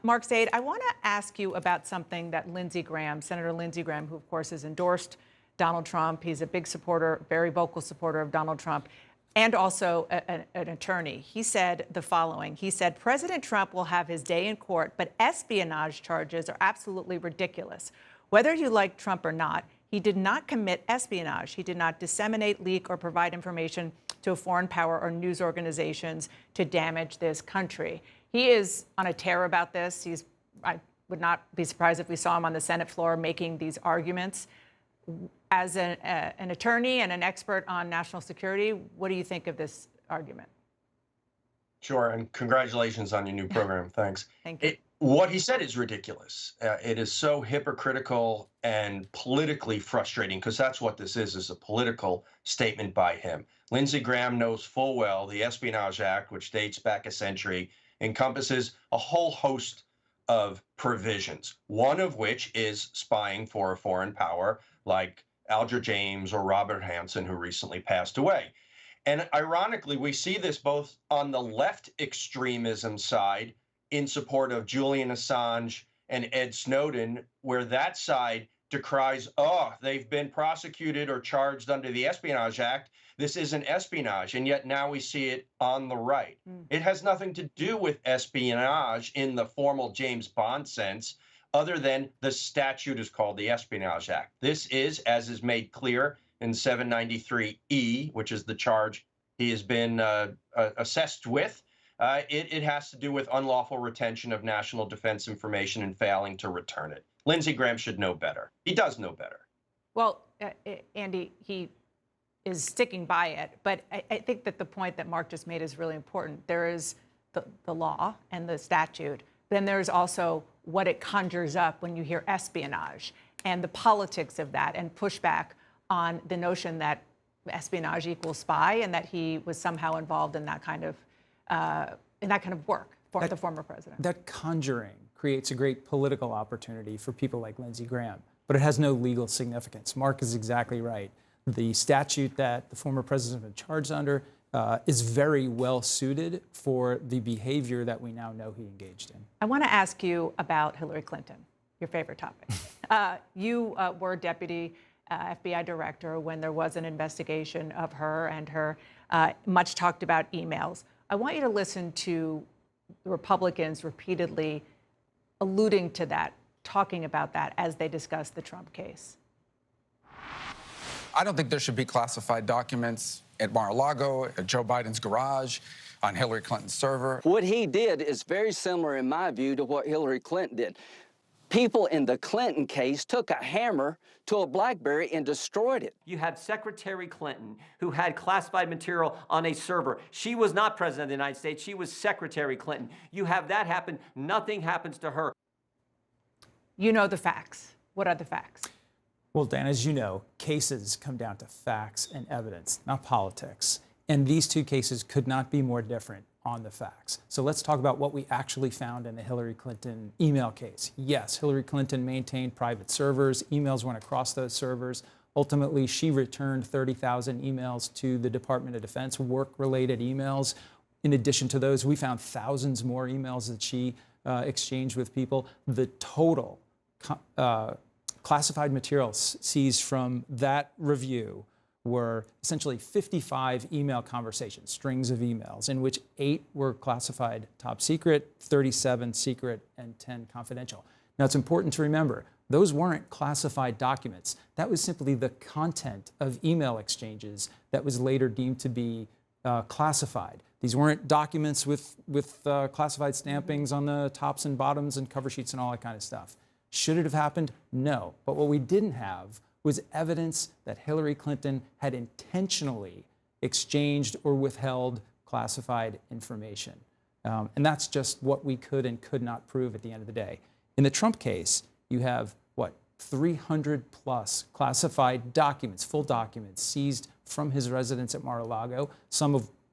Mark Zaid, I want to ask you about something that Lindsey Graham, Senator Lindsey Graham, who of course has endorsed Donald Trump. He's a big supporter, very vocal supporter of Donald Trump, and also an attorney. He said the following. He said, President Trump will have his day in court, but espionage charges are absolutely ridiculous. Whether you like Trump or not, he did not commit espionage. He did not disseminate, leak, or provide information to a foreign power or news organizations to damage this country. He is on a tear about this. I would not be surprised if we saw him on the Senate floor making these arguments. As an attorney and an expert on national security, what do you think of this argument? Sure, and congratulations on your new program. Thanks. Thank you. What he said is ridiculous. It is so hypocritical and politically frustrating, because that's what this is a political statement by him. Lindsey Graham knows full well the Espionage Act, which dates back a century, encompasses a whole host of provisions, one of which is spying for a foreign power like Alger James or Robert Hanssen, who recently passed away. And ironically, we see this both on the left extremism side in support of Julian Assange and Ed Snowden, where that side decries, they've been prosecuted or charged under the Espionage Act. This isn't espionage. And yet now we see it on the right. It has nothing to do with espionage in the formal James Bond sense, other than the statute is called the Espionage Act. This is, as is made clear in 793E, which is the charge he has been assessed with, it has to do with unlawful retention of national defense information and failing to return it. Lindsey Graham should know better. He does know better. Well, Andy, he is sticking by it. But I think that the point that Mark just made is really important. There is the law and the statute. Then there's also what it conjures up when you hear espionage and the politics of that and pushback on the notion that espionage equals spy and that he was somehow involved in that kind of work for the former president. That conjuring creates a great political opportunity for people like Lindsey Graham, but it has no legal significance. Mark is exactly right. The statute that the former president was charged under is very well suited for the behavior that we now know he engaged in. I want to ask you about Hillary Clinton, your favorite topic. You were deputy FBI director when there was an investigation of her and her much talked about emails. I want you to listen to the Republicans repeatedly alluding to that, talking about that as they discuss the Trump case. I don't think there should be classified documents at Mar-a-Lago, at Joe Biden's garage, on Hillary Clinton's server. What he did is very similar, in my view, to what Hillary Clinton did. People in the Clinton case took a hammer to a BlackBerry and destroyed it. You had Secretary Clinton, who had classified material on a server. She was not president of the United States. She was Secretary Clinton. You have that happen. Nothing happens to her. You know the facts. What are the facts? Well, Dan, as you know, cases come down to facts and evidence, not politics. And these two cases could not be more different on the facts. So let's talk about what we actually found in the Hillary Clinton email case. Yes, Hillary Clinton maintained private servers. Emails went across those servers. Ultimately, she returned 30,000 emails to the Department of Defense, work-related emails. In addition to those, we found thousands more emails that she exchanged with people. The total classified materials seized from that review were essentially 55 email conversations, strings of emails, in which 8 were classified top secret, 37 secret, and 10 confidential. Now, it's important to remember, those weren't classified documents. That was simply the content of email exchanges that was later deemed to be classified. These weren't documents with classified stampings on the tops and bottoms and cover sheets and all that kind of stuff. Should it have happened? No. But what we didn't have was evidence that Hillary Clinton had intentionally exchanged or withheld classified information. And that's just what we could and could not prove at the end of the day. In the Trump case, you have, 300 plus classified documents, full documents, seized from his residence at Mar-a-Lago,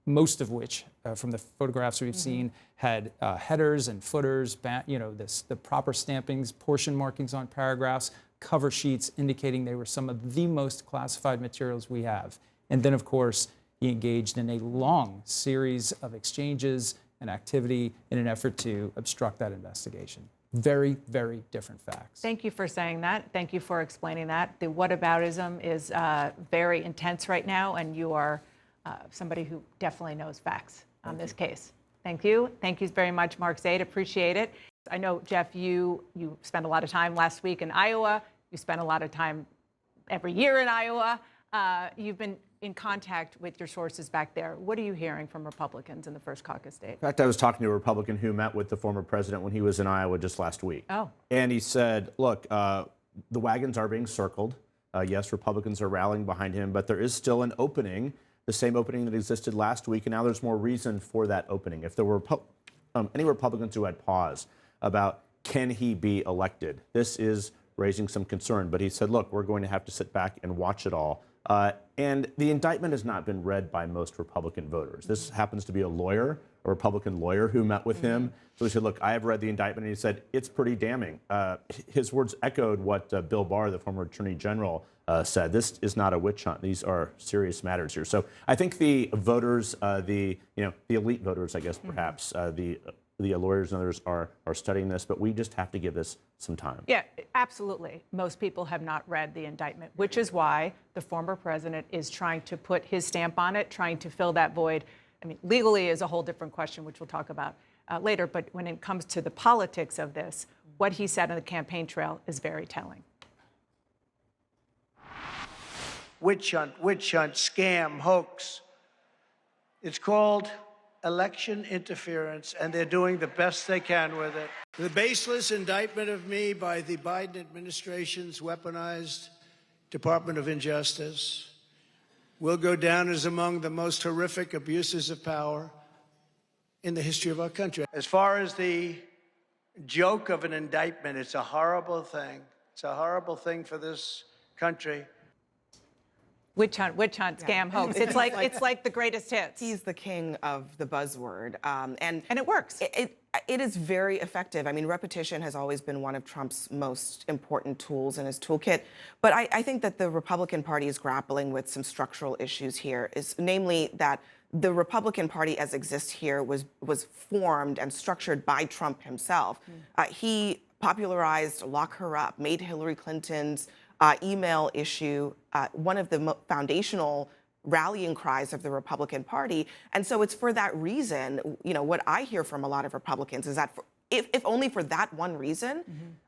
most of which, from the photographs we've seen, had headers and footers, the proper stampings, portion markings on paragraphs, cover sheets indicating they were some of the most classified materials we have. And then, of course, he engaged in a long series of exchanges and activity in an effort to obstruct that investigation. Very, very different facts. Thank you for saying that. Thank you for explaining that. The whataboutism is very intense right now, and you are somebody who definitely knows facts on this case. Thank you. Thank you very much, Mark Zaid. Appreciate it. I know, Jeff, you spent a lot of time last week in Iowa. You spent a lot of time every year in Iowa. You've been in contact with your sources back there. What are you hearing from Republicans in the first caucus state? In fact, I was talking to a Republican who met with the former president when he was in Iowa just last week. Oh. And he said, look, the wagons are being circled. Yes, Republicans are rallying behind him, but there is still an opening, the same opening that existed last week, and now there's more reason for that opening. If there were any Republicans who had pause about can he be elected, this is raising some concern. But he said, look, we're going to have to sit back and watch it all. And the indictment has not been read by most Republican voters. This happens to be a lawyer, a Republican lawyer who met with him. So he said, look, I have read the indictment. And he said, it's pretty damning. His words echoed what Bill Barr, the former attorney general, said. This is not a witch hunt. These are serious matters here. So I think the voters, the elite voters, I guess, perhaps, the lawyers and others are studying this, but we just have to give this some time. Yeah, absolutely. Most people have not read the indictment, which is why the former president is trying to put his stamp on it, trying to fill that void. I mean, legally is a whole different question, which we'll talk about later, but when it comes to the politics of this, what he said on the campaign trail is very telling. Witch hunt, scam, hoax. It's called election interference, and they're doing the best they can with it. The baseless indictment of me by the Biden administration's weaponized Department of Injustice will go down as among the most horrific abuses of power in the history of our country. As far as the joke of an indictment, it's a horrible thing. It's a horrible thing for this country. Witch hunt, scam, hoax. It's like the greatest hits. He's the king of the buzzword, and it works. It is very effective. I mean, repetition has always been one of Trump's most important tools in his toolkit. But I think that the Republican Party is grappling with some structural issues here, namely that the Republican Party as exists here was formed and structured by Trump himself. He popularized Lock Her Up, made Hillary Clinton's email issue one of the foundational rallying cries of the Republican Party. And so it's for that reason, what I hear from a lot of Republicans is that if only for that one reason,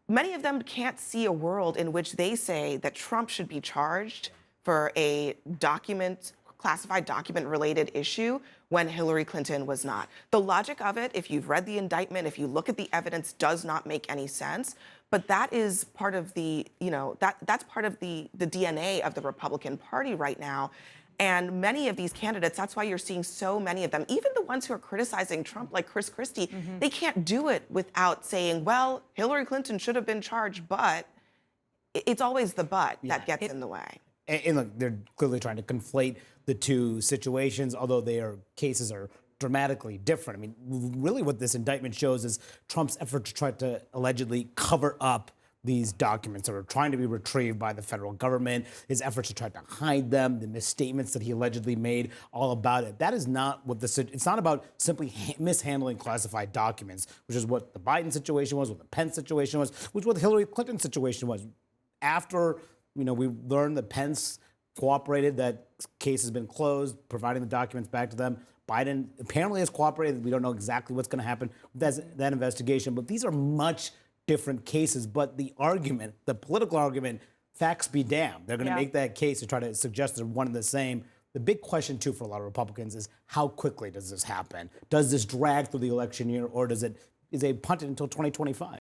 many of them can't see a world in which they say that Trump should be charged for a classified document related issue when Hillary Clinton was not. The logic of it, if you've read the indictment, if you look at the evidence, does not make any sense. But that is part of the, that's part of the DNA of the Republican Party right now. And many of these candidates, that's why you're seeing so many of them, even the ones who are criticizing Trump, like Chris Christie, they can't do it without saying, well, Hillary Clinton should have been charged, but it's always the but that gets in the way. And look, they're clearly trying to conflate the two situations, although their cases are dramatically different. I mean, really what this indictment shows is Trump's effort to try to allegedly cover up these documents that are trying to be retrieved by the federal government, his efforts to try to hide them, the misstatements that he allegedly made, all about it. That is not what it's not about simply mishandling classified documents, which is what the Biden situation was, what the Pence situation was, which is what the Hillary Clinton situation was. After, we learned that Pence cooperated, that case has been closed, providing the documents back to them. Biden apparently has cooperated. We don't know exactly what's going to happen with that investigation, but these are much different cases. But the argument, the political argument, facts be damned. They're going to make that case to try to suggest they're one and the same. The big question, too, for a lot of Republicans is how quickly does this happen? Does this drag through the election year, or is it punted until 2025?